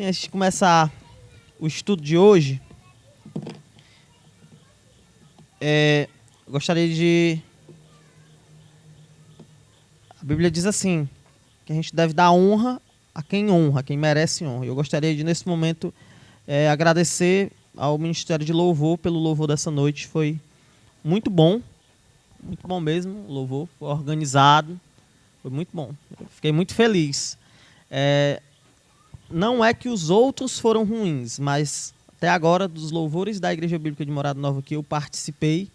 Sim, antes de começar o estudo de hoje, eu gostaria de... A Bíblia diz assim, que a gente deve dar honra, a quem merece honra. Eu gostaria de, nesse momento, agradecer ao Ministério de Louvor pelo louvor dessa noite. Foi muito bom mesmo, o louvor foi organizado, foi muito bom. Eu fiquei muito feliz. Não é que os outros foram ruins, mas até agora, dos louvores da Igreja Bíblica de Morada Nova que eu participei,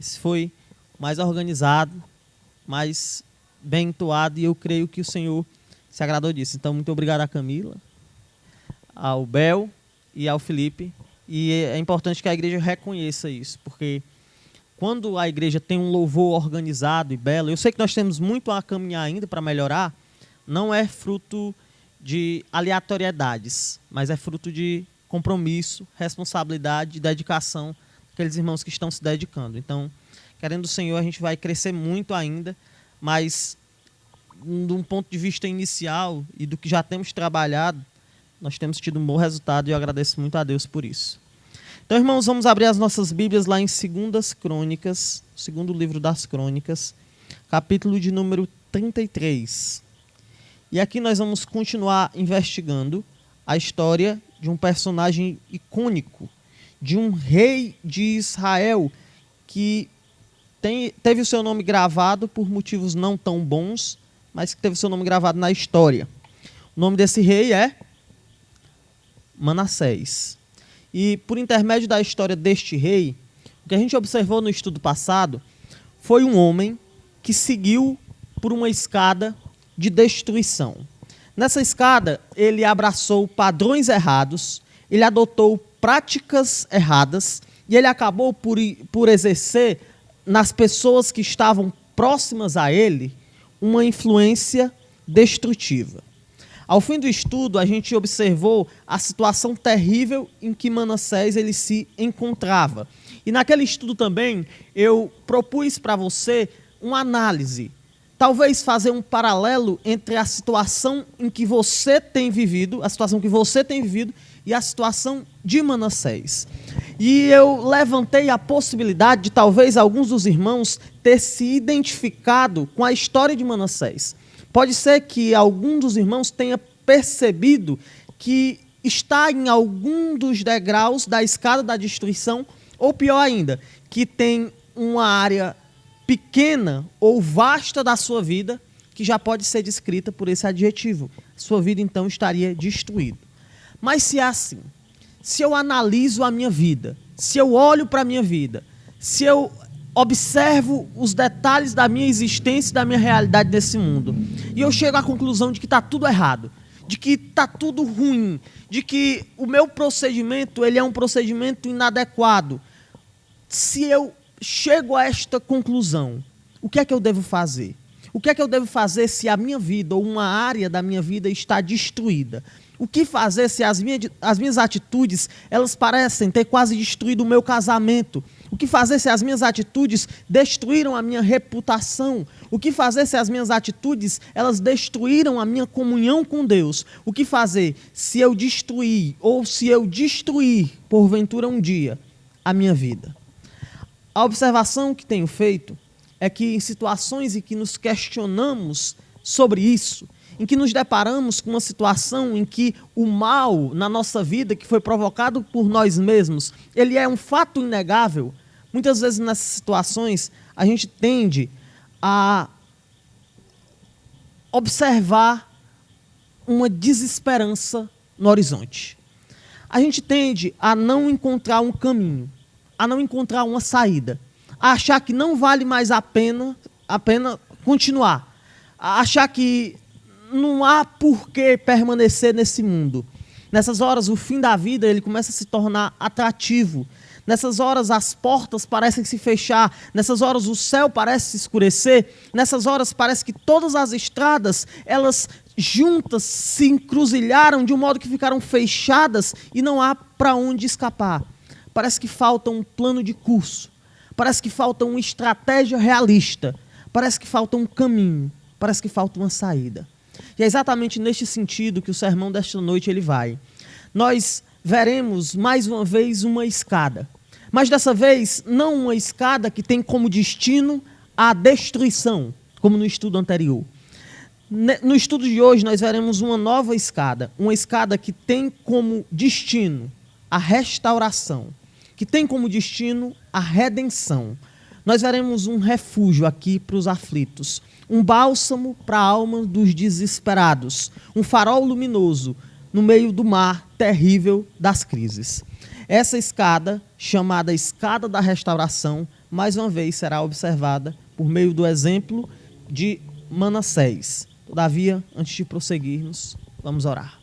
esse foi mais organizado, mais bem entoado, e eu creio que o Senhor se agradou disso. Então, muito obrigado a Camila, ao Bel e ao Felipe. E é importante que a igreja reconheça isso, porque quando a igreja tem um louvor organizado e belo, eu sei que nós temos muito a caminhar ainda para melhorar, não é fruto de aleatoriedades, mas é fruto de compromisso, responsabilidade e dedicação daqueles irmãos que estão se dedicando. Então, querendo o Senhor, a gente vai crescer muito ainda, mas de um ponto de vista inicial e do que já temos trabalhado, nós temos tido um bom resultado e eu agradeço muito a Deus por isso. Então, irmãos, vamos abrir as nossas Bíblias lá em 2 Crônicas, segundo livro das Crônicas, capítulo de número 33. E aqui nós vamos continuar investigando a história de um personagem icônico, de um rei de Israel que teve o seu nome gravado por motivos não tão bons, mas que teve o seu nome gravado na história. O nome desse rei é Manassés. E por intermédio da história deste rei, o que a gente observou no estudo passado foi um homem que seguiu por uma escada de destruição. Nessa escada, ele abraçou padrões errados, ele adotou práticas erradas e ele acabou por exercer nas pessoas que estavam próximas a ele uma influência destrutiva. Ao fim do estudo, a gente observou a situação terrível em que Manassés ele se encontrava. E naquele estudo também, eu propus para você uma análise, talvez fazer um paralelo entre a situação em que você tem vivido, a situação que você tem vivido e a situação de Manassés. E eu levantei a possibilidade de talvez alguns dos irmãos ter se identificado com a história de Manassés. Pode ser que algum dos irmãos tenha percebido que está em algum dos degraus da escada da destruição, ou pior ainda, que tem uma área pequena ou vasta da sua vida que já pode ser descrita por esse adjetivo. Sua vida, então, estaria destruída. Mas se é assim, se eu analiso a minha vida, se eu olho para a minha vida, se eu observo os detalhes da minha existência e da minha realidade nesse mundo, e eu chego à conclusão de que está tudo errado, de que está tudo ruim, de que o meu procedimento ele é um procedimento inadequado, se eu chego a esta conclusão, o que é que eu devo fazer? O que é que eu devo fazer se a minha vida ou uma área da minha vida está destruída? O que fazer se as minhas atitudes, elas parecem ter quase destruído o meu casamento? O que fazer se as minhas atitudes destruíram a minha reputação? O que fazer se as minhas atitudes, elas destruíram a minha comunhão com Deus? O que fazer se eu destruir, ou se eu destruir, porventura um dia, a minha vida? A observação que tenho feito é que em situações em que nos questionamos sobre isso, em que nos deparamos com uma situação em que o mal na nossa vida, que foi provocado por nós mesmos, ele é um fato inegável, muitas vezes nessas situações a gente tende a observar uma desesperança no horizonte. A gente tende a não encontrar um caminho, a não encontrar uma saída, a achar que não vale mais a pena continuar, a achar que não há por que permanecer nesse mundo. Nessas horas, o fim da vida ele começa a se tornar atrativo. Nessas horas, as portas parecem se fechar. Nessas horas, o céu parece se escurecer. Nessas horas, parece que todas as estradas, elas juntas se encruzilharam de um modo que ficaram fechadas e não há para onde escapar. Parece que falta um plano de curso. Parece que falta uma estratégia realista. Parece que falta um caminho. Parece que falta uma saída. E é exatamente neste sentido que o sermão desta noite ele vai. Nós veremos mais uma vez uma escada, mas dessa vez não uma escada que tem como destino a destruição, como no estudo anterior. No estudo de hoje nós veremos uma nova escada, uma escada que tem como destino a restauração, que tem como destino a redenção. Nós veremos um refúgio aqui para os aflitos, um bálsamo para a alma dos desesperados, um farol luminoso no meio do mar terrível das crises. Essa escada, chamada escada da restauração, mais uma vez será observada por meio do exemplo de Manassés. Todavia, antes de prosseguirmos, vamos orar.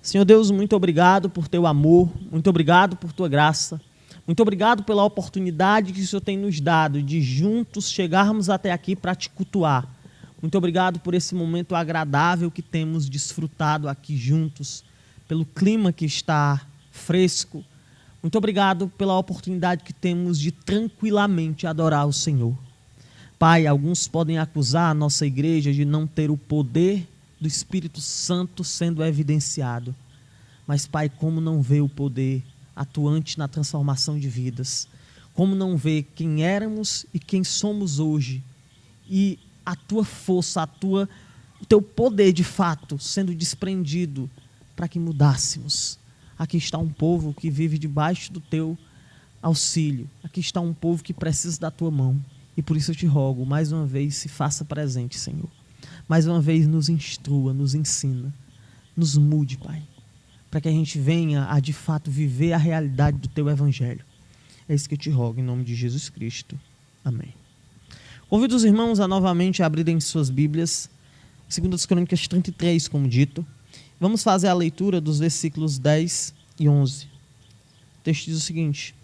Senhor Deus, muito obrigado por teu amor, muito obrigado por tua graça, muito obrigado pela oportunidade que o Senhor tem nos dado de juntos chegarmos até aqui para te cultuar. Muito obrigado por esse momento agradável que temos desfrutado aqui juntos, pelo clima que está fresco. Muito obrigado pela oportunidade que temos de tranquilamente adorar o Senhor. Pai, alguns podem acusar a nossa igreja de não ter o poder do Espírito Santo sendo evidenciado. Mas, Pai, como não vê o poder atuante na transformação de vidas? Como não vê quem éramos e quem somos hoje? E a tua força, o teu poder de fato sendo desprendido para que mudássemos. Aqui está um povo que vive debaixo do teu auxílio. Aqui está um povo que precisa da tua mão. E por isso eu te rogo, mais uma vez, se faça presente, Senhor. Mais uma vez nos instrua, nos ensina, nos mude, Pai. Para que a gente venha a de fato viver a realidade do teu evangelho. É isso que eu te rogo, em nome de Jesus Cristo. Amém. Convido os irmãos a novamente abrirem suas Bíblias, 2 Crônicas 33, como dito. Vamos fazer a leitura dos versículos 10 e 11. O texto diz o seguinte: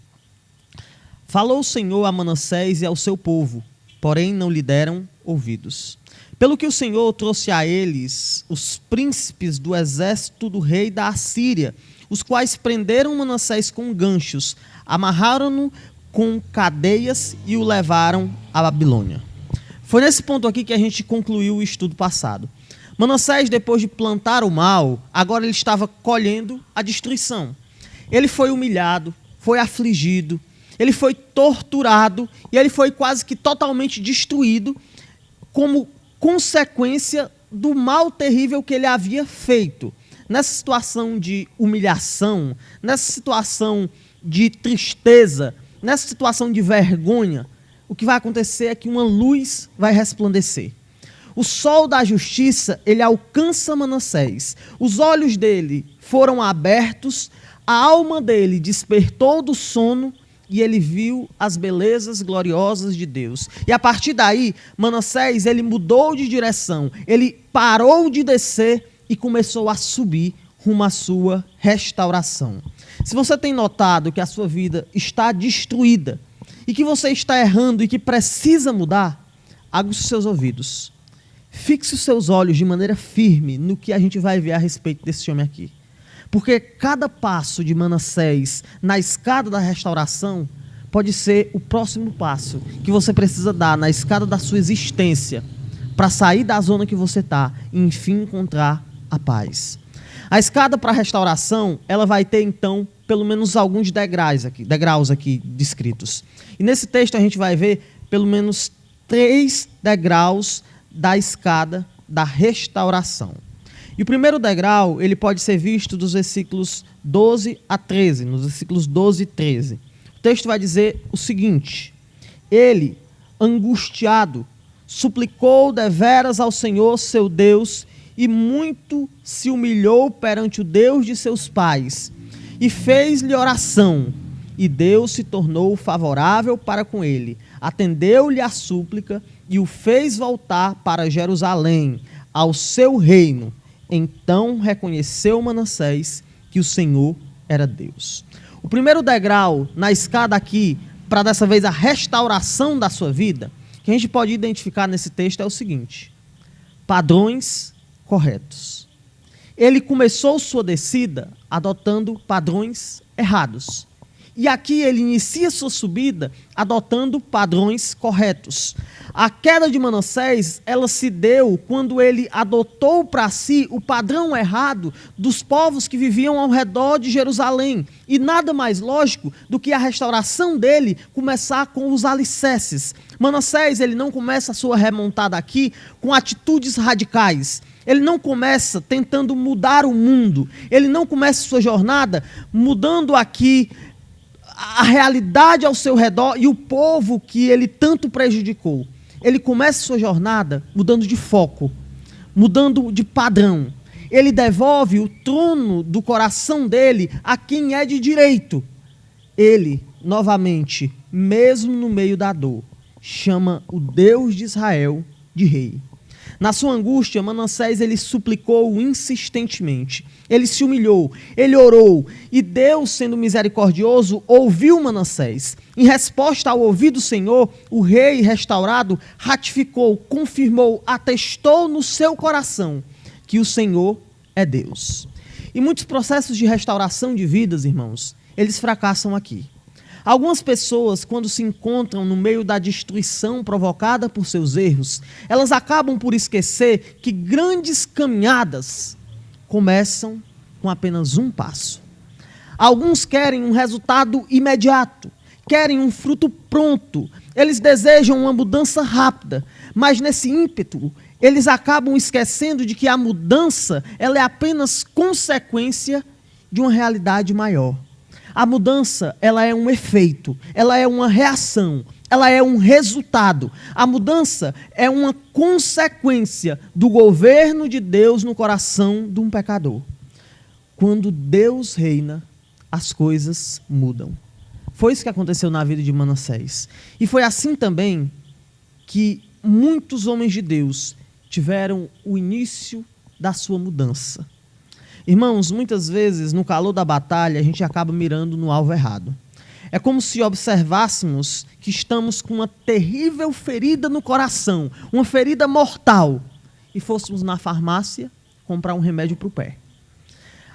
Falou o Senhor a Manassés e ao seu povo, porém não lhe deram ouvidos. Pelo que o Senhor trouxe a eles os príncipes do exército do rei da Assíria, os quais prenderam Manassés com ganchos, amarraram-no com cadeias e o levaram à Babilônia. Foi nesse ponto aqui que a gente concluiu o estudo passado. Manassés, depois de plantar o mal, agora ele estava colhendo a destruição. Ele foi humilhado, foi afligido, ele foi torturado e ele foi quase que totalmente destruído como consequência do mal terrível que ele havia feito. Nessa situação de humilhação, nessa situação de tristeza, nessa situação de vergonha, o que vai acontecer é que uma luz vai resplandecer. O sol da justiça, ele alcança Manassés. Os olhos dele foram abertos, a alma dele despertou do sono e ele viu as belezas gloriosas de Deus. E a partir daí, Manassés, ele mudou de direção, ele parou de descer e começou a subir rumo à sua restauração. Se você tem notado que a sua vida está destruída e que você está errando e que precisa mudar, aguce os seus ouvidos. Fixe os seus olhos de maneira firme no que a gente vai ver a respeito desse homem aqui. Porque cada passo de Manassés na escada da restauração pode ser o próximo passo que você precisa dar na escada da sua existência para sair da zona que você está e enfim encontrar a paz. A escada para a restauração, ela vai ter então pelo menos alguns degraus aqui descritos. E nesse texto a gente vai ver pelo menos 3 degraus da escada da restauração. E o primeiro degrau, ele pode ser visto dos versículos 12 a 13, nos versículos 12 e 13. O texto vai dizer o seguinte: ele, angustiado, suplicou deveras ao Senhor seu Deus e muito se humilhou perante o Deus de seus pais e fez-lhe oração. E Deus se tornou favorável para com ele, atendeu-lhe a súplica e o fez voltar para Jerusalém, ao seu reino. Então reconheceu Manassés que o Senhor era Deus. O primeiro degrau na escada aqui, para dessa vez a restauração da sua vida, que a gente pode identificar nesse texto é o seguinte: padrões corretos. Ele começou sua descida adotando padrões errados. E aqui ele inicia sua subida adotando padrões corretos. A queda de Manassés, ela se deu quando ele adotou para si o padrão errado dos povos que viviam ao redor de Jerusalém. E nada mais lógico do que a restauração dele começar com os alicerces. Manassés, ele não começa a sua remontada aqui com atitudes radicais. Ele não começa tentando mudar o mundo. Ele não começa sua jornada mudando aqui a realidade ao seu redor e o povo que ele tanto prejudicou. Ele começa sua jornada mudando de foco, mudando de padrão. Ele devolve o trono do coração dele a quem é de direito. Ele, novamente, mesmo no meio da dor, chama o Deus de Israel de rei. Na sua angústia, Manassés ele suplicou insistentemente. Ele se humilhou, ele orou, e Deus, sendo misericordioso, ouviu Manassés. Em resposta ao ouvido do Senhor, o rei restaurado ratificou, confirmou, atestou no seu coração que o Senhor é Deus. E muitos processos de restauração de vidas, irmãos, eles fracassam aqui. Algumas pessoas, quando se encontram no meio da destruição provocada por seus erros, elas acabam por esquecer que grandes caminhadas começam com apenas um passo. Alguns querem um resultado imediato, querem um fruto pronto, eles desejam uma mudança rápida, mas nesse ímpeto, eles acabam esquecendo de que a mudança ela é apenas consequência de uma realidade maior. A mudança, ela é um efeito, ela é uma reação, ela é um resultado. A mudança é uma consequência do governo de Deus no coração de um pecador. Quando Deus reina, as coisas mudam. Foi isso que aconteceu na vida de Manassés. E foi assim também que muitos homens de Deus tiveram o início da sua mudança. Irmãos, muitas vezes, no calor da batalha, a gente acaba mirando no alvo errado. É como se observássemos que estamos com uma terrível ferida no coração, uma ferida mortal, e fôssemos na farmácia comprar um remédio para o pé.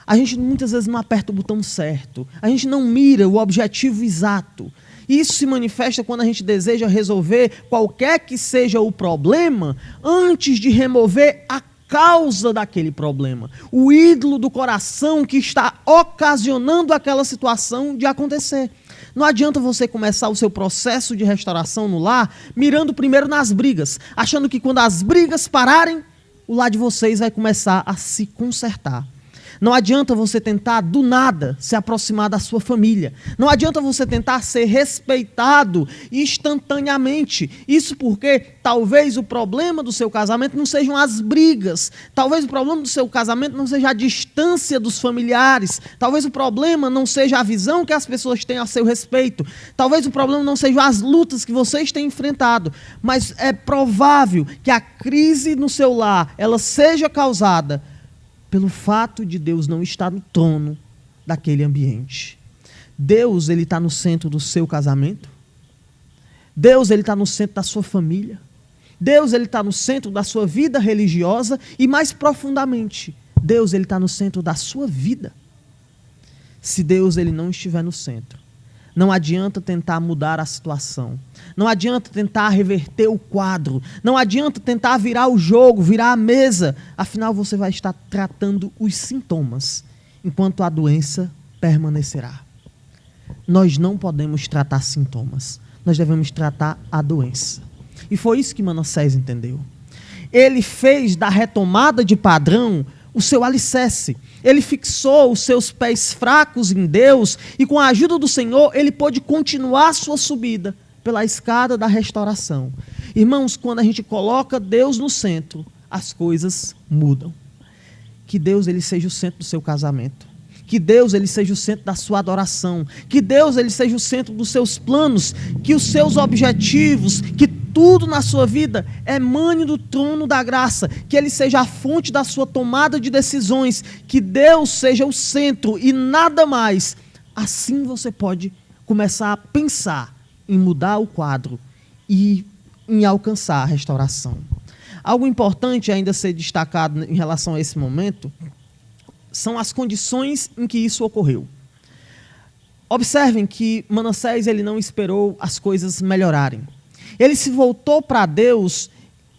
A gente muitas vezes não aperta o botão certo, a gente não mira o objetivo exato. Isso se manifesta quando a gente deseja resolver qualquer que seja o problema, antes de remover a causa daquele problema, o ídolo do coração que está ocasionando aquela situação de acontecer. Não adianta você começar o seu processo de restauração no lar mirando primeiro nas brigas, achando que quando as brigas pararem, o lar de vocês vai começar a se consertar. Não adianta você tentar, do nada, se aproximar da sua família. Não adianta você tentar ser respeitado instantaneamente. Isso porque talvez o problema do seu casamento não sejam as brigas. Talvez o problema do seu casamento não seja a distância dos familiares. Talvez o problema não seja a visão que as pessoas têm a seu respeito. Talvez o problema não sejam as lutas que vocês têm enfrentado. Mas é provável que a crise no seu lar, ela seja causada pelo fato de Deus não estar no trono daquele ambiente. Deus, ele está no centro do seu casamento. Deus, ele está no centro da sua família. Deus, ele está no centro da sua vida religiosa e, mais profundamente, Deus, ele está no centro da sua vida. Se Deus, ele não estiver no centro, não adianta tentar mudar a situação. Não adianta tentar reverter o quadro. Não adianta tentar virar o jogo, virar a mesa. Afinal, você vai estar tratando os sintomas, enquanto a doença permanecerá. Nós não podemos tratar sintomas. Nós devemos tratar a doença. E foi isso que Manassés entendeu. Ele fez da retomada de padrão o seu alicerce. Ele fixou os seus pés fracos em Deus e, com a ajuda do Senhor, ele pôde continuar a sua subida pela escada da restauração. Irmãos, quando a gente coloca Deus no centro, as coisas mudam. Que Deus ele seja o centro do seu casamento. Que Deus ele seja o centro da sua adoração. Que Deus ele seja o centro dos seus planos. Que os seus objetivos, que tudo na sua vida emane do trono da graça. Que ele seja a fonte da sua tomada de decisões. Que Deus seja o centro e nada mais. Assim você pode começar a pensar em mudar o quadro e em alcançar a restauração. Algo importante ainda a ser destacado em relação a esse momento são as condições em que isso ocorreu. Observem que Manassés ele não esperou as coisas melhorarem. Ele se voltou para Deus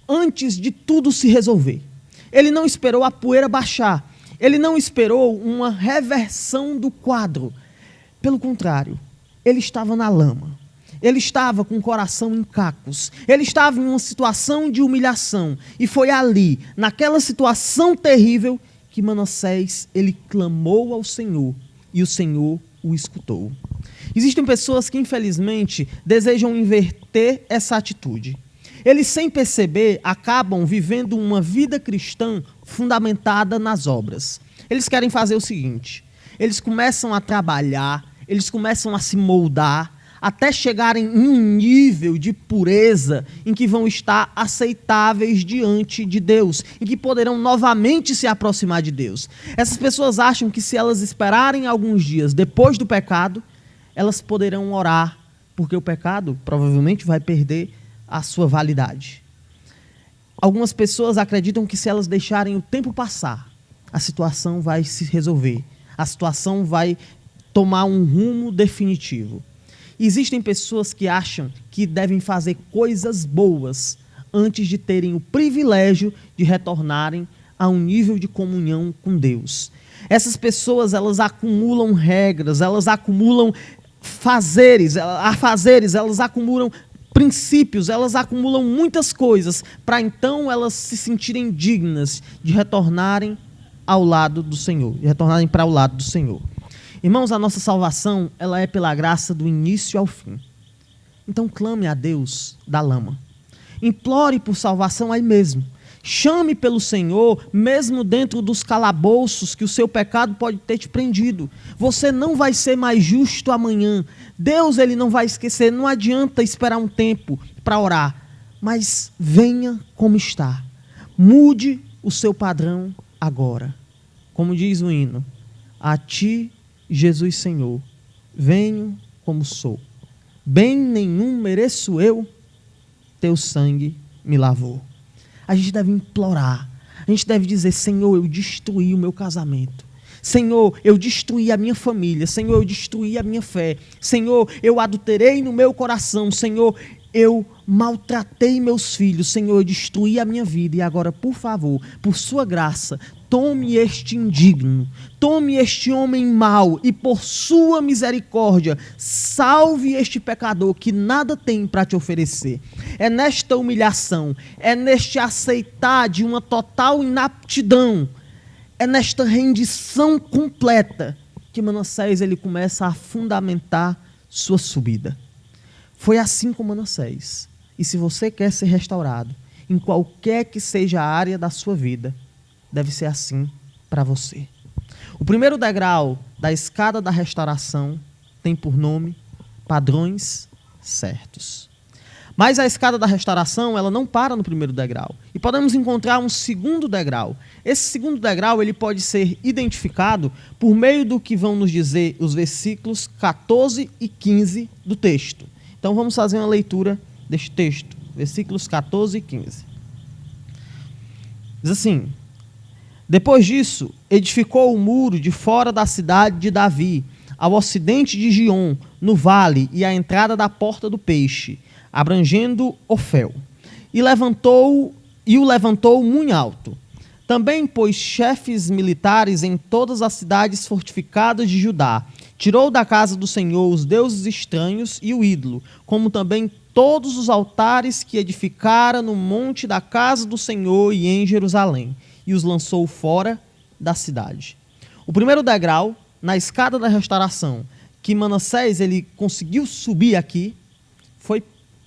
antes de tudo se resolver. Ele não esperou a poeira baixar. Ele não esperou uma reversão do quadro. Pelo contrário, ele estava na lama. Ele estava com o coração em cacos. Ele estava em uma situação de humilhação. E foi ali, naquela situação terrível, que Manassés ele clamou ao Senhor. E o Senhor o escutou. Existem pessoas que, infelizmente, desejam inverter essa atitude. Eles, sem perceber, acabam vivendo uma vida cristã fundamentada nas obras. Eles querem fazer o seguinte: eles começam a trabalhar, eles começam a se moldar, até chegarem em um nível de pureza em que vão estar aceitáveis diante de Deus, em que poderão novamente se aproximar de Deus. Essas pessoas acham que se elas esperarem alguns dias depois do pecado, elas poderão orar, porque o pecado provavelmente vai perder a sua validade. Algumas pessoas acreditam que se elas deixarem o tempo passar, a situação vai se resolver, a situação vai tomar um rumo definitivo. Existem pessoas que acham que devem fazer coisas boas antes de terem o privilégio de retornarem a um nível de comunhão com Deus. Essas pessoas, elas acumulam regras, elas acumulam fazeres, elas acumulam princípios, elas acumulam muitas coisas para então elas se sentirem dignas de retornarem ao lado do Senhor, de retornarem para o lado do Senhor. Irmãos, a nossa salvação, ela é pela graça do início ao fim. Então clame a Deus da lama. Implore por salvação aí mesmo. Chame pelo Senhor, mesmo dentro dos calabouços que o seu pecado pode ter te prendido. Você não vai ser mais justo amanhã. Deus, ele não vai esquecer. Não adianta esperar um tempo para orar. Mas venha como está. Mude o seu padrão agora. Como diz o hino: a ti, Jesus Senhor, venho como sou. Bem nenhum mereço eu, teu sangue me lavou. A gente deve implorar, a gente deve dizer: Senhor, eu destruí o meu casamento. Senhor, eu destruí a minha família. Senhor, eu destruí a minha fé. Senhor, eu adulterei no meu coração. Senhor, eu maltratei meus filhos. Senhor, eu destruí a minha vida. E agora, por favor, por sua graça, tome este indigno, tome este homem mau e por sua misericórdia, salve este pecador que nada tem para te oferecer. É nesta humilhação, é neste aceitar de uma total inaptidão, é nesta rendição completa que Manassés ele começa a fundamentar sua subida. Foi assim com Manassés. E se você quer ser restaurado, em qualquer que seja a área da sua vida, deve ser assim para você. O primeiro degrau da escada da restauração tem por nome padrões certos. Mas a escada da restauração, ela não para no primeiro degrau. E podemos encontrar um segundo degrau. Esse segundo degrau, ele pode ser identificado por meio do que vão nos dizer os versículos 14 e 15 do texto. Então vamos fazer uma leitura deste texto, versículos 14 e 15. Diz assim: depois disso, edificou o muro de fora da cidade de Davi, ao ocidente de Giom, no vale, e à entrada da porta do peixe, abrangendo Ofel. E o levantou muito alto. Também pôs chefes militares em todas as cidades fortificadas de Judá. Tirou da casa do Senhor os deuses estranhos e o ídolo, como também todos os altares que edificara no monte da casa do Senhor e em Jerusalém, e os lançou fora da cidade. O primeiro degrau, na escada da restauração, que Manassés ele conseguiu subir aqui,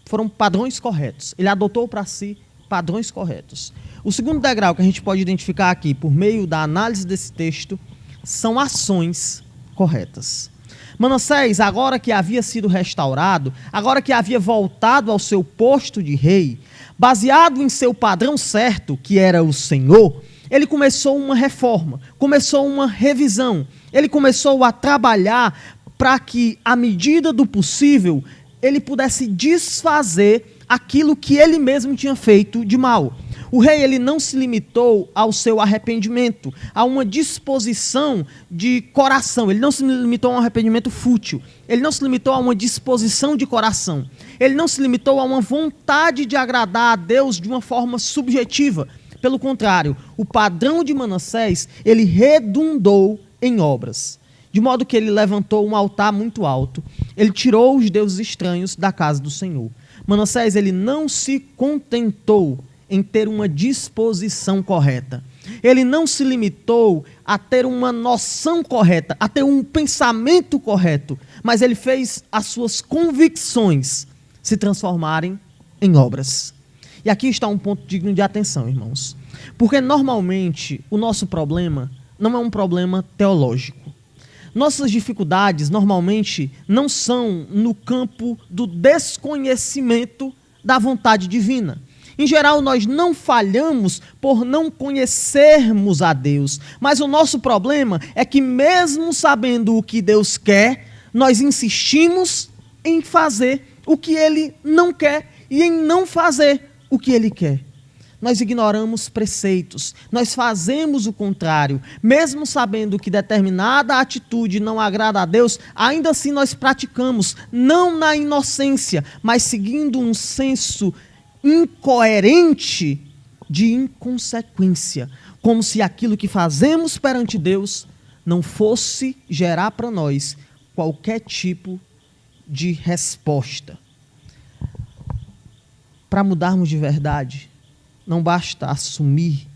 foram padrões corretos. Ele adotou para si padrões corretos. O segundo degrau que a gente pode identificar aqui, por meio da análise desse texto, são ações corretas. Manassés, agora que havia sido restaurado, agora que havia voltado ao seu posto de rei, baseado em seu padrão certo, que era o Senhor, ele começou uma reforma, começou uma revisão, ele começou a trabalhar para que, à medida do possível, ele pudesse desfazer aquilo que ele mesmo tinha feito de mal. O rei ele não se limitou ao seu arrependimento, a uma disposição de coração. Ele não se limitou a um arrependimento fútil. Ele não se limitou a uma disposição de coração. Ele não se limitou a uma vontade de agradar a Deus de uma forma subjetiva. Pelo contrário, o padrão de Manassés, ele redundou em obras. De modo que ele levantou um altar muito alto. Ele tirou os deuses estranhos da casa do Senhor. Manassés, ele não se contentou em ter uma disposição correta. Ele não se limitou a ter uma noção correta, a ter um pensamento correto, mas ele fez as suas convicções se transformarem em obras. E aqui está um ponto digno de atenção, irmãos. Porque normalmente o nosso problema não é um problema teológico. Nossas dificuldades normalmente não são no campo do desconhecimento da vontade divina. Em geral, nós não falhamos por não conhecermos a Deus, mas o nosso problema é que mesmo sabendo o que Deus quer, nós insistimos em fazer o que Ele não quer e em não fazer o que Ele quer. Nós ignoramos preceitos, nós fazemos o contrário. Mesmo sabendo que determinada atitude não agrada a Deus, ainda assim nós praticamos, não na inocência, mas seguindo um senso incoerente de inconsequência, como se aquilo que fazemos perante Deus não fosse gerar para nós qualquer tipo de resposta. Para mudarmos de verdade, não basta assumir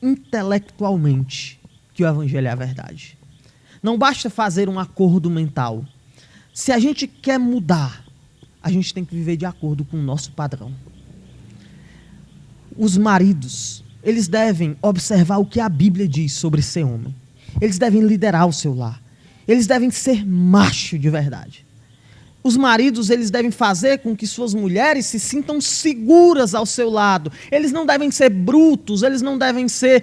intelectualmente que o Evangelho é a verdade. Não basta fazer um acordo mental. Se a gente quer mudar, a gente tem que viver de acordo com o nosso padrão. Os maridos, eles devem observar o que a Bíblia diz sobre ser homem. Eles devem liderar o seu lar. Eles devem ser macho de verdade. Os maridos, eles devem fazer com que suas mulheres se sintam seguras ao seu lado. Eles não devem ser brutos, eles não devem ser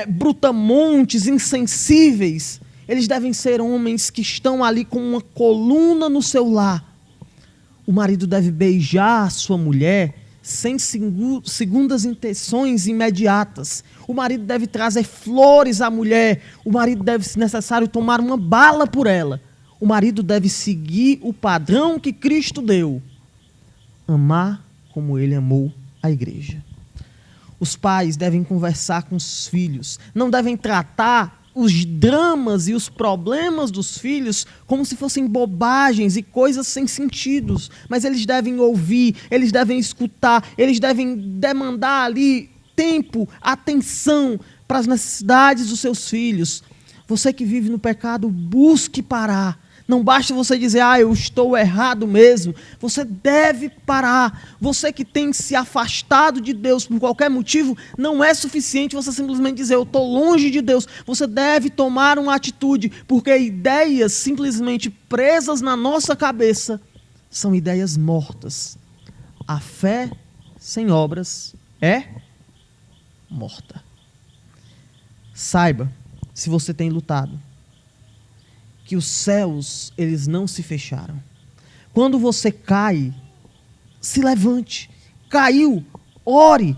brutamontes, insensíveis. Eles devem ser homens que estão ali com uma coluna no seu lar. O marido deve beijar a sua mulher sem segundas intenções imediatas. O marido deve trazer flores à mulher. O marido deve, se necessário, tomar uma bala por ela. O marido deve seguir o padrão que Cristo deu. Amar como Ele amou a igreja. Os pais devem conversar com os filhos. Não devem tratar os dramas e os problemas dos filhos como se fossem bobagens e coisas sem sentidos. Mas eles devem ouvir, eles devem escutar, eles devem demandar ali tempo, atenção para as necessidades dos seus filhos. Você que vive no pecado, busque parar. Não basta você dizer, eu estou errado mesmo. Você deve parar. Você que tem se afastado de Deus por qualquer motivo, não é suficiente você simplesmente dizer, eu estou longe de Deus. Você deve tomar uma atitude, porque ideias simplesmente presas na nossa cabeça são ideias mortas. A fé sem obras é morta. Saiba, se você tem lutado, que os céus, eles não se fecharam. Quando você cai, se levante. Caiu, ore.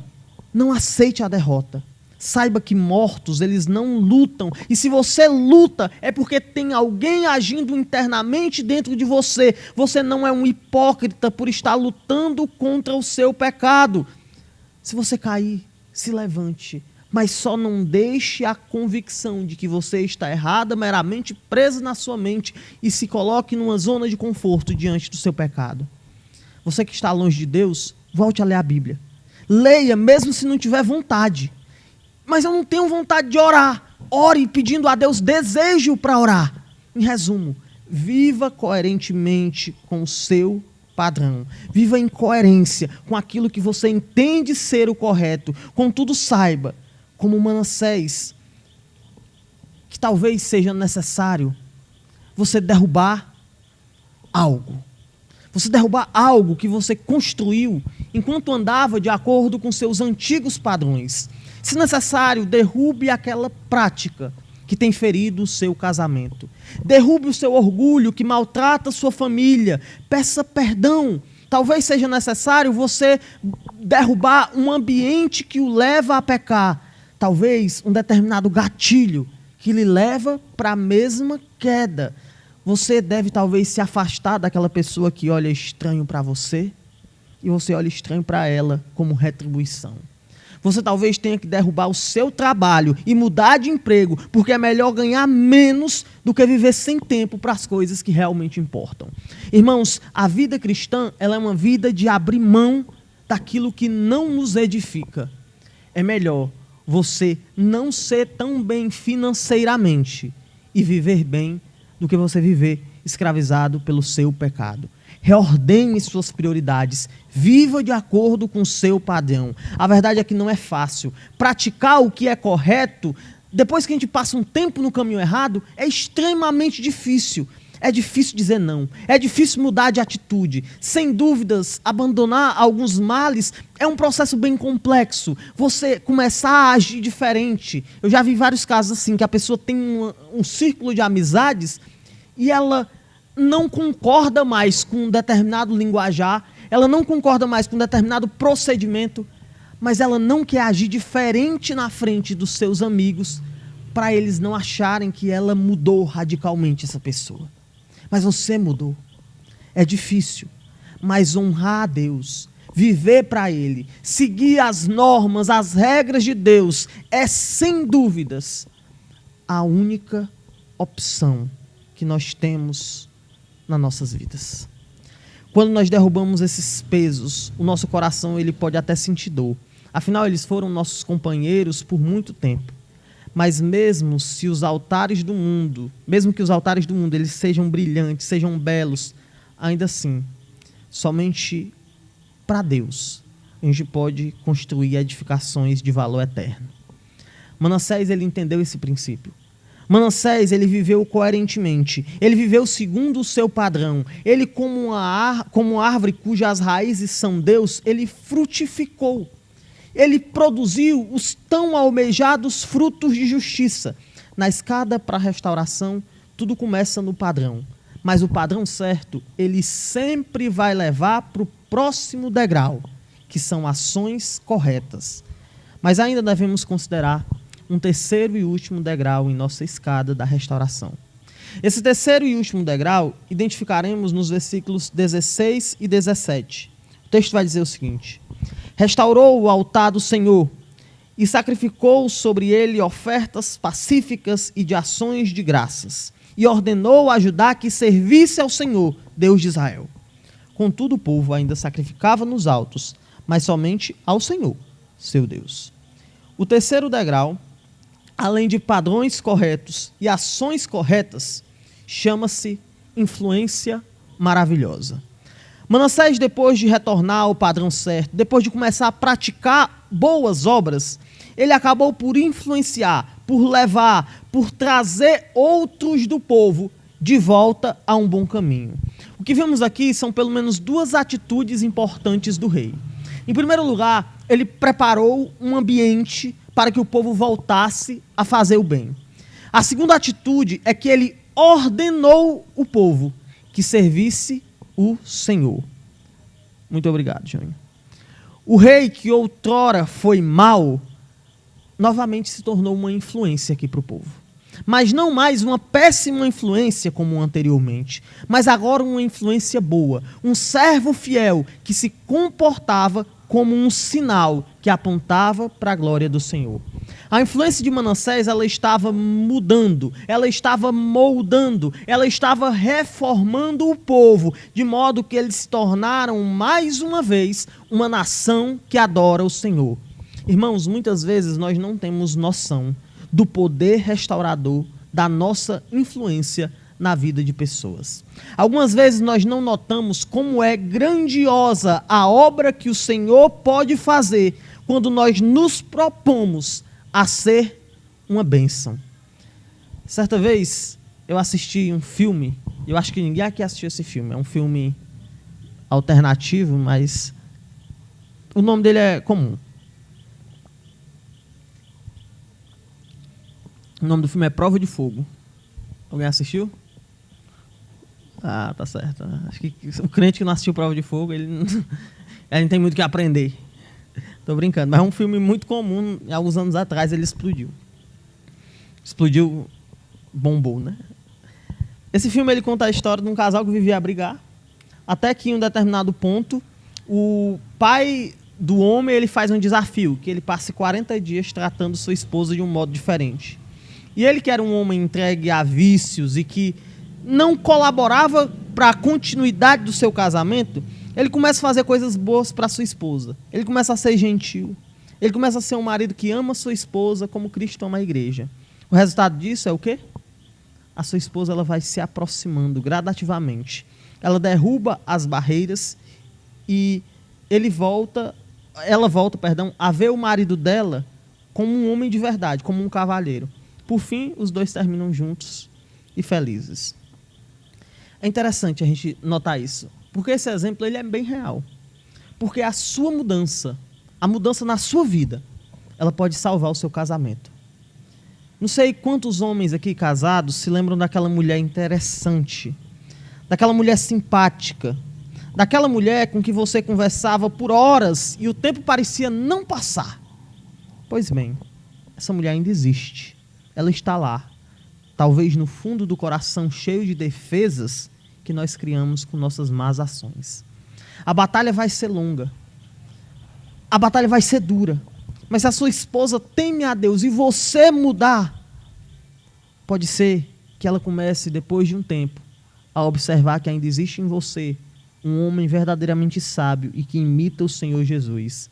Não aceite a derrota. Saiba que mortos, eles não lutam. E se você luta, é porque tem alguém agindo internamente dentro de você. Você não é um hipócrita por estar lutando contra o seu pecado. Se você cair, se levante. Mas só não deixe a convicção de que você está errada meramente presa na sua mente e se coloque numa zona de conforto diante do seu pecado. Você que está longe de Deus, volte a ler a Bíblia. Leia, mesmo se não tiver vontade. Mas eu não tenho vontade de orar. Ore pedindo a Deus desejo para orar. Em resumo, viva coerentemente com o seu padrão. Viva em coerência com aquilo que você entende ser o correto. Contudo, saiba, como Manassés, que talvez seja necessário você derrubar algo. Você derrubar algo que você construiu enquanto andava de acordo com seus antigos padrões. Se necessário, derrube aquela prática que tem ferido o seu casamento. Derrube o seu orgulho que maltrata a sua família. Peça perdão. Talvez seja necessário você derrubar um ambiente que o leva a pecar. Talvez um determinado gatilho que lhe leva para a mesma queda. Você deve talvez se afastar daquela pessoa que olha estranho para você e você olha estranho para ela como retribuição. Você talvez tenha que derrubar o seu trabalho e mudar de emprego, porque é melhor ganhar menos do que viver sem tempo para as coisas que realmente importam. Irmãos, a vida cristã, ela é uma vida de abrir mão daquilo que não nos edifica. É melhor você não ser tão bem financeiramente e viver bem do que você viver escravizado pelo seu pecado. Reordene suas prioridades. Viva de acordo com o seu padrão. A verdade é que não é fácil. Praticar o que é correto, depois que a gente passa um tempo no caminho errado, é extremamente difícil. É difícil dizer não. É difícil mudar de atitude. Sem dúvidas, abandonar alguns males é um processo bem complexo. Você começar a agir diferente. Eu já vi vários casos assim, que a pessoa tem um círculo de amizades e ela não concorda mais com um determinado linguajar, ela não concorda mais com um determinado procedimento, mas ela não quer agir diferente na frente dos seus amigos, para eles não acharem que ela mudou radicalmente essa pessoa. Mas você mudou. É difícil, mas honrar a Deus, viver para Ele, seguir as normas, as regras de Deus, é sem dúvidas a única opção que nós temos nas nossas vidas. Quando nós derrubamos esses pesos, o nosso coração ele pode até sentir dor. Afinal, eles foram nossos companheiros por muito tempo. Mas mesmo se os altares do mundo, mesmo que os altares do mundo eles sejam brilhantes, sejam belos, ainda assim, somente para Deus a gente pode construir edificações de valor eterno. Manassés ele entendeu esse princípio. Manassés, ele viveu coerentemente, ele viveu segundo o seu padrão. Ele, como árvore cujas raízes são Deus, ele frutificou. Ele produziu os tão almejados frutos de justiça. Na escada para a restauração, tudo começa no padrão. Mas o padrão certo, ele sempre vai levar para o próximo degrau, que são ações corretas. Mas ainda devemos considerar um terceiro e último degrau em nossa escada da restauração. Esse terceiro e último degrau identificaremos nos versículos 16 e 17. O texto vai dizer o seguinte: restaurou o altar do Senhor e sacrificou sobre ele ofertas pacíficas e de ações de graças, e ordenou a Judá que servisse ao Senhor, Deus de Israel. Contudo, o povo ainda sacrificava nos altos, mas somente ao Senhor, seu Deus. O terceiro degrau, além de padrões corretos e ações corretas, chama-se influência maravilhosa. Manassés, depois de retornar ao padrão certo, depois de começar a praticar boas obras, ele acabou por influenciar, por levar, por trazer outros do povo de volta a um bom caminho. O que vemos aqui são pelo menos duas atitudes importantes do rei. Em primeiro lugar, ele preparou um ambiente para que o povo voltasse a fazer o bem. A segunda atitude é que ele ordenou o povo que servisse o Senhor. Muito obrigado, Jânio. O rei que outrora foi mau, novamente se tornou uma influência aqui para o povo. Mas não mais uma péssima influência como anteriormente, mas agora uma influência boa. Um servo fiel que se comportava como um sinal que apontava para a glória do Senhor. A influência de Manassés, ela estava mudando, ela estava moldando, ela estava reformando o povo, de modo que eles se tornaram mais uma vez uma nação que adora o Senhor. Irmãos, muitas vezes nós não temos noção do poder restaurador da nossa influência na vida de pessoas. Algumas vezes nós não notamos como é grandiosa a obra que o Senhor pode fazer quando nós nos propomos a ser uma bênção. Certa vez eu assisti um filme, eu acho que ninguém aqui assistiu esse filme, é um filme alternativo, mas o nome dele é comum. O nome do filme é Prova de Fogo. Alguém assistiu? Ah, tá certo. Acho que o crente que não assistiu Prova de Fogo, ele não tem muito o que aprender. Tô brincando, mas é um filme muito comum. Há alguns anos atrás ele explodiu. Explodiu, bombou, né? Esse filme ele conta a história de um casal que vivia a brigar, até que em um determinado ponto, o pai do homem ele faz um desafio, que ele passe 40 dias tratando sua esposa de um modo diferente. E ele, que era um homem entregue a vícios e que não colaborava para a continuidade do seu casamento, ele começa a fazer coisas boas para sua esposa. Ele começa a ser gentil. Ele começa a ser um marido que ama sua esposa como Cristo ama a igreja. O resultado disso é o quê? A sua esposa ela vai se aproximando gradativamente. Ela derruba as barreiras e ela volta, a ver o marido dela como um homem de verdade, como um cavalheiro. Por fim, os dois terminam juntos e felizes. É interessante a gente notar isso, porque esse exemplo ele é bem real. Porque a sua mudança, a mudança na sua vida, ela pode salvar o seu casamento. Não sei quantos homens aqui casados se lembram daquela mulher interessante, daquela mulher simpática, daquela mulher com que você conversava por horas e o tempo parecia não passar. Pois bem, essa mulher ainda existe. Ela está lá, talvez no fundo do coração cheio de defesas que nós criamos com nossas más ações. A batalha vai ser longa, a batalha vai ser dura, mas se a sua esposa teme a Deus e você mudar, pode ser que ela comece, depois de um tempo, a observar que ainda existe em você um homem verdadeiramente sábio e que imita o Senhor Jesus.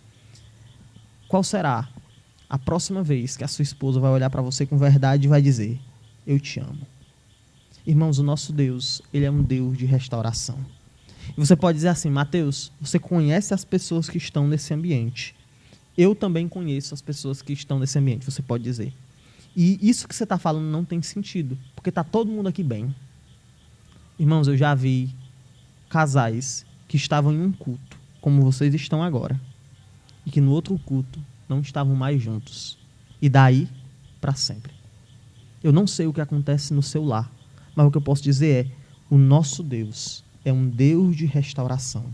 Qual será a próxima vez que a sua esposa vai olhar para você com verdade e vai dizer: eu te amo? Irmãos, o nosso Deus, ele é um Deus de restauração. E você pode dizer assim: Mateus, você conhece as pessoas que estão nesse ambiente. Eu também conheço as pessoas que estão nesse ambiente, você pode dizer. E isso que você está falando não tem sentido, porque está todo mundo aqui bem. Irmãos, eu já vi casais que estavam em um culto, como vocês estão agora, e que no outro culto não estavam mais juntos. E daí para sempre. Eu não sei o que acontece no seu lar, mas o que eu posso dizer é: o nosso Deus é um Deus de restauração.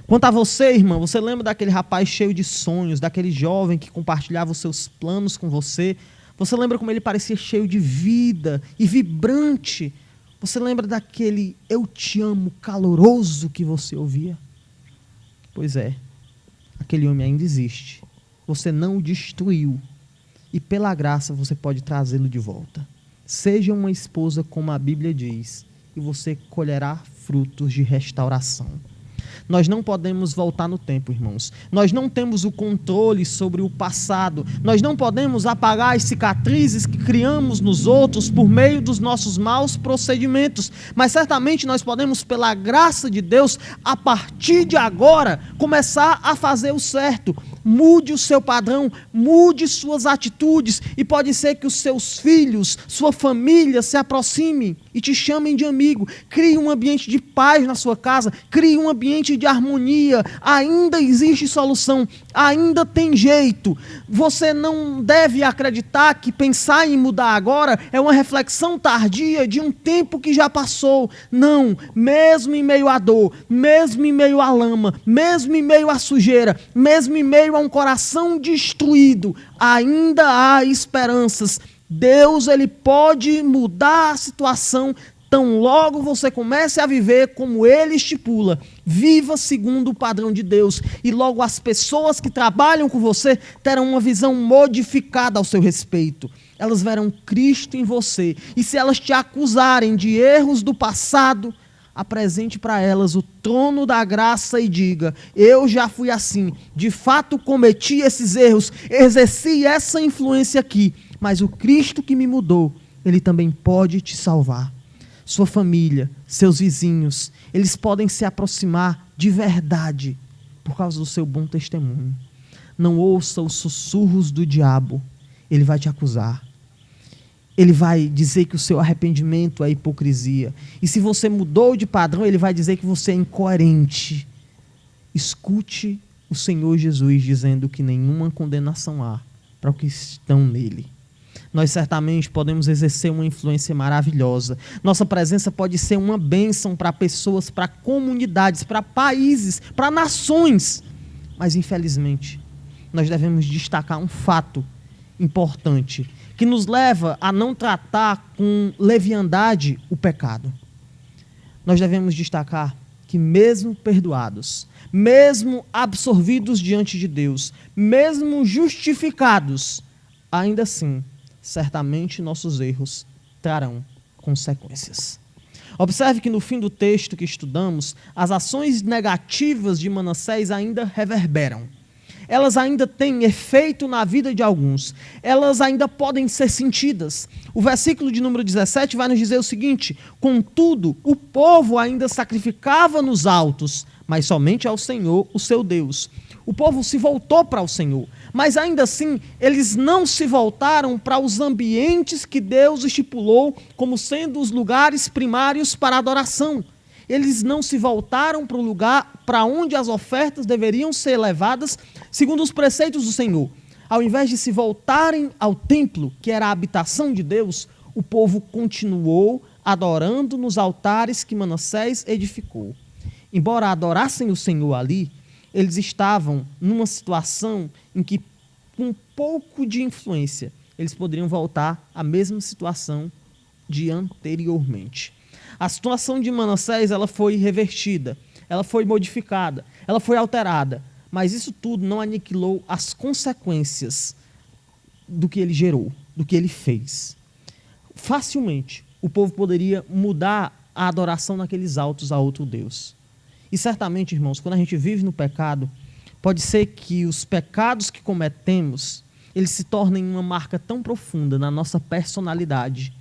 Quanto a você, irmã, você lembra daquele rapaz cheio de sonhos, daquele jovem que compartilhava os seus planos com você? Você lembra como ele parecia cheio de vida e vibrante? Você lembra daquele "eu te amo" caloroso que você ouvia? Pois é, aquele homem ainda existe. Você não o destruiu. E pela graça você pode trazê-lo de volta. Seja uma esposa como a Bíblia diz, e você colherá frutos de restauração. Nós não podemos voltar no tempo, irmãos. Nós não temos o controle sobre o passado. Nós não podemos apagar as cicatrizes que criamos nos outros por meio dos nossos maus procedimentos. Mas certamente nós podemos, pela graça de Deus, a partir de agora, começar a fazer o certo. Mude o seu padrão, mude suas atitudes, e pode ser que os seus filhos, sua família se aproximem e te chamem de amigo. Crie um ambiente de paz na sua casa, crie um ambiente de harmonia. Ainda existe solução, ainda tem jeito. Você não deve acreditar que pensar em mudar agora é uma reflexão tardia de um tempo que já passou. Não, mesmo em meio à dor, mesmo em meio à lama, mesmo em meio à sujeira, mesmo em meio a um coração destruído, ainda há esperanças. Deus, ele pode mudar a situação tão logo você comece a viver como ele estipula. Viva segundo o padrão de Deus, e logo as pessoas que trabalham com você terão uma visão modificada ao seu respeito. Elas verão Cristo em você, e se elas te acusarem de erros do passado, apresente para elas o trono da graça e diga: eu já fui assim, de fato cometi esses erros, exerci essa influência aqui, mas o Cristo que me mudou, ele também pode te salvar. Sua família, seus vizinhos, eles podem se aproximar de verdade por causa do seu bom testemunho. Não ouça os sussurros do diabo, ele vai te acusar. Ele vai dizer que o seu arrependimento é hipocrisia. E se você mudou de padrão, ele vai dizer que você é incoerente. Escute o Senhor Jesus dizendo que nenhuma condenação há para os que estão nele. nós certamente podemos exercer uma influência maravilhosa. Nossa presença pode ser uma bênção para pessoas, para comunidades, para países, para nações. Mas, infelizmente, nós devemos destacar um fato importante, que nos leva a não tratar com leviandade o pecado. Nós devemos destacar que mesmo perdoados, mesmo absorvidos diante de Deus, mesmo justificados, ainda assim, certamente nossos erros trarão consequências. Observe que no fim do texto que estudamos, as ações negativas de Manassés ainda reverberam. Elas ainda têm efeito na vida de alguns. Elas ainda podem ser sentidas. O versículo de número 17 vai nos dizer o seguinte: contudo, o povo ainda sacrificava nos altos, mas somente ao Senhor, o seu Deus. O povo se voltou para o Senhor, mas ainda assim, eles não se voltaram para os ambientes que Deus estipulou como sendo os lugares primários para a adoração. Eles não se voltaram para o lugar para onde as ofertas deveriam ser levadas segundo os preceitos do Senhor. Ao invés de se voltarem ao templo, que era a habitação de Deus, o povo continuou adorando nos altares que Manassés edificou. Embora adorassem o Senhor ali, eles estavam numa situação em que, com um pouco de influência, eles poderiam voltar à mesma situação de anteriormente. A situação de Manassés, ela foi revertida, ela foi modificada, ela foi alterada, mas isso tudo não aniquilou as consequências do que ele gerou, do que ele fez. Facilmente, o povo poderia mudar a adoração naqueles altos a outro Deus. E certamente, irmãos, quando a gente vive no pecado, pode ser que os pecados que cometemos, eles se tornem uma marca tão profunda na nossa personalidade,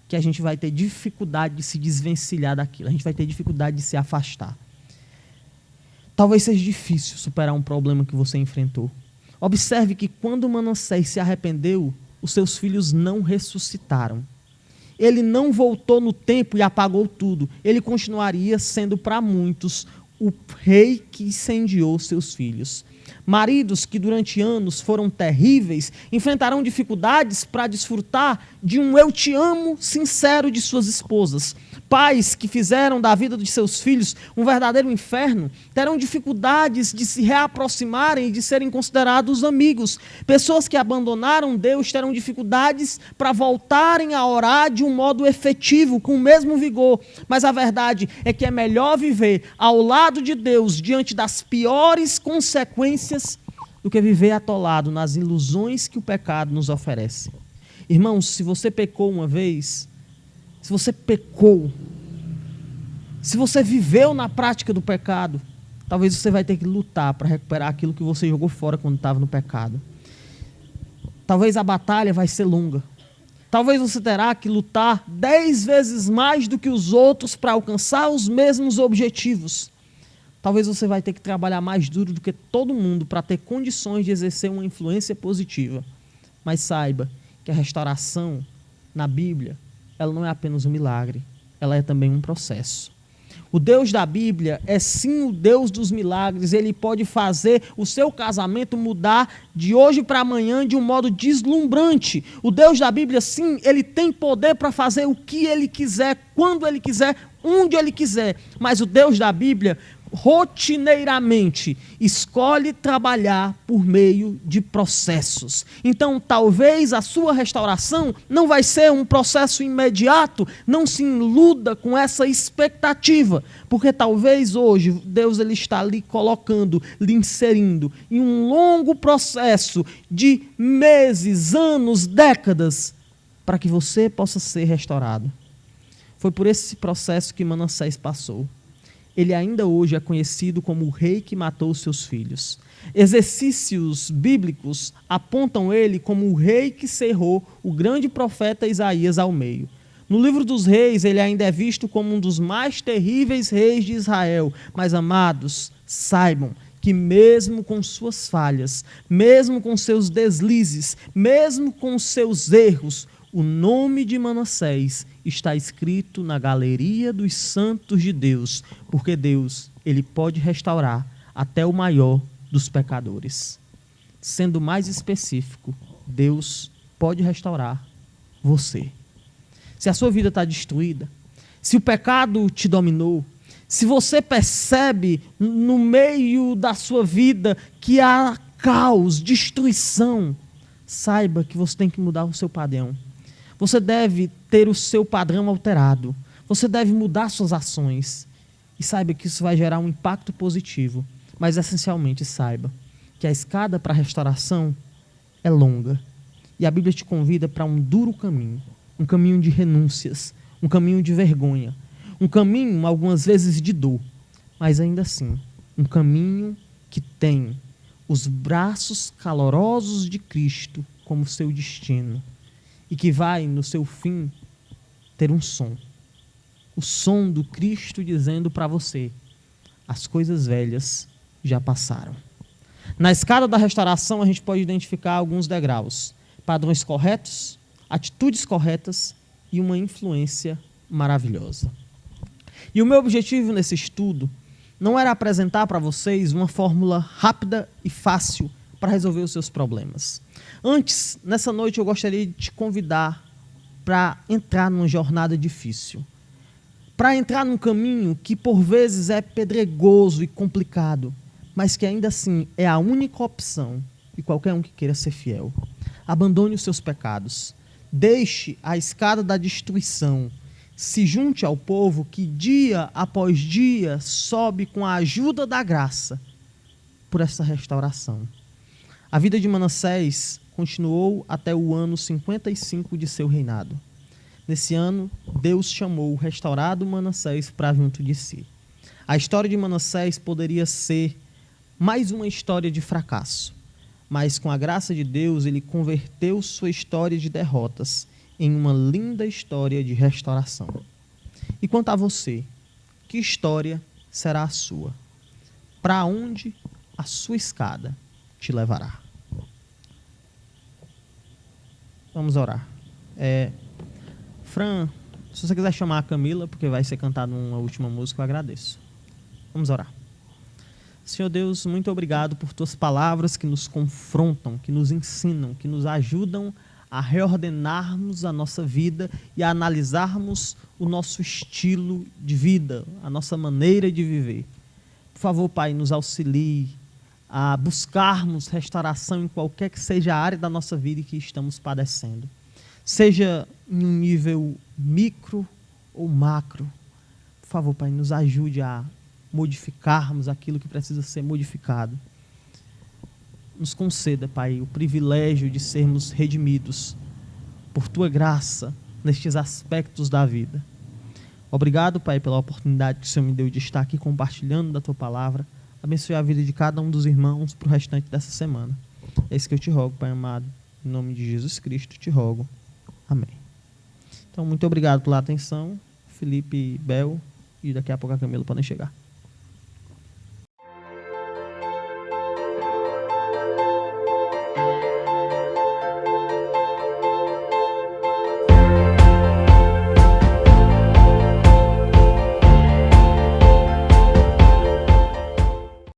que a gente vai ter dificuldade de se desvencilhar daquilo, a gente vai ter dificuldade de se afastar. Talvez seja difícil superar um problema que você enfrentou. Observe que quando Manassés se arrependeu, os seus filhos não ressuscitaram. Ele não voltou no tempo e apagou tudo. Ele continuaria sendo para muitos o rei que incendiou seus filhos. Maridos que durante anos foram terríveis enfrentarão dificuldades para desfrutar de um eu te amo sincero de suas esposas. Pais que fizeram da vida de seus filhos um verdadeiro inferno terão dificuldades de se reaproximarem e de serem considerados amigos. Pessoas que abandonaram Deus terão dificuldades para voltarem a orar de um modo efetivo, com o mesmo vigor. Mas a verdade é que é melhor viver ao lado de Deus diante das piores consequências do que viver atolado nas ilusões que o pecado nos oferece. Irmãos, se você pecou uma vez, se você pecou, se você viveu na prática do pecado, talvez você vai ter que lutar para recuperar aquilo que você jogou fora quando estava no pecado. Talvez a batalha vai ser longa. Talvez você terá que lutar 10 vezes mais do que os outros para alcançar os mesmos objetivos. Talvez você vai ter que trabalhar mais duro do que todo mundo para ter condições de exercer uma influência positiva. Mas saiba que a restauração na Bíblia, ela não é apenas um milagre, ela é também um processo. O Deus da Bíblia é sim o Deus dos milagres. Ele pode fazer o seu casamento mudar de hoje para amanhã de um modo deslumbrante. O Deus da Bíblia, sim, ele tem poder para fazer o que ele quiser, quando ele quiser, onde ele quiser. Mas o Deus da Bíblia rotineiramente escolhe trabalhar por meio de processos. Então, talvez a sua restauração não vai ser um processo imediato. Não se iluda com essa expectativa, porque talvez hoje Deus ele está lhe colocando, lhe inserindo em um longo processo de meses, anos, décadas, para que você possa ser restaurado. Foi por esse processo que Manassés passou. Ele ainda hoje é conhecido como o rei que matou seus filhos. Exercícios bíblicos apontam ele como o rei que cerrou o grande profeta Isaías ao meio. No livro dos reis, ele ainda é visto como um dos mais terríveis reis de Israel. Mas, amados, saibam que mesmo com suas falhas, mesmo com seus deslizes, mesmo com seus erros, o nome de Manassés está escrito na galeria dos santos de Deus, porque Deus, ele pode restaurar até o maior dos pecadores. Sendo mais específico, Deus pode restaurar você. Se a sua vida está destruída, se o pecado te dominou, se você percebe no meio da sua vida que há caos, destruição, saiba que você tem que mudar o seu padrão. Você deve ter o seu padrão alterado. Você deve mudar suas ações. E saiba que isso vai gerar um impacto positivo. Mas, essencialmente, saiba que a escada para a restauração é longa. E a Bíblia te convida para um duro caminho. Um caminho de renúncias. Um caminho de vergonha. Um caminho, algumas vezes, de dor. Mas, ainda assim, um caminho que tem os braços calorosos de Cristo como seu destino. E que vai, no seu fim, ter um som. O som do Cristo dizendo para você: as coisas velhas já passaram. Na escada da restauração, a gente pode identificar alguns degraus: padrões corretos, atitudes corretas e uma influência maravilhosa. E o meu objetivo nesse estudo não era apresentar para vocês uma fórmula rápida e fácil para resolver os seus problemas. Antes, nessa noite, eu gostaria de te convidar para entrar numa jornada difícil. Para entrar num caminho que por vezes é pedregoso e complicado, mas que ainda assim é a única opção de qualquer um que queira ser fiel. Abandone os seus pecados. Deixe a escada da destruição. Se junte ao povo que dia após dia sobe com a ajuda da graça por essa restauração. A vida de Manassés continuou até o ano 55 de seu reinado. Nesse ano, Deus chamou o restaurado Manassés para junto de si. A história de Manassés poderia ser mais uma história de fracasso, mas com a graça de Deus, ele converteu sua história de derrotas em uma linda história de restauração. E quanto a você, que história será a sua? Para onde a sua escada te levará? Vamos orar. Fran, se você quiser chamar a Camila, porque vai ser cantada uma última música, eu agradeço. Vamos orar. Senhor Deus, muito obrigado por tuas palavras que nos confrontam, que nos ensinam, que nos ajudam a reordenarmos a nossa vida e a analisarmos o nosso estilo de vida, a nossa maneira de viver. Por favor, Pai, nos auxilie a buscarmos restauração em qualquer que seja a área da nossa vida em que estamos padecendo. Seja em um nível micro ou macro. Por favor, Pai, nos ajude a modificarmos aquilo que precisa ser modificado. Nos conceda, Pai, o privilégio de sermos redimidos por Tua graça nestes aspectos da vida. Obrigado, Pai, pela oportunidade que o Senhor me deu de estar aqui compartilhando da Tua palavra. Abençoe a vida de cada um dos irmãos para o restante dessa semana. É isso que eu te rogo, Pai amado. Em nome de Jesus Cristo te rogo. Amém. Então, muito obrigado pela atenção. Felipe e Bel, e daqui a pouco a Camila podem chegar.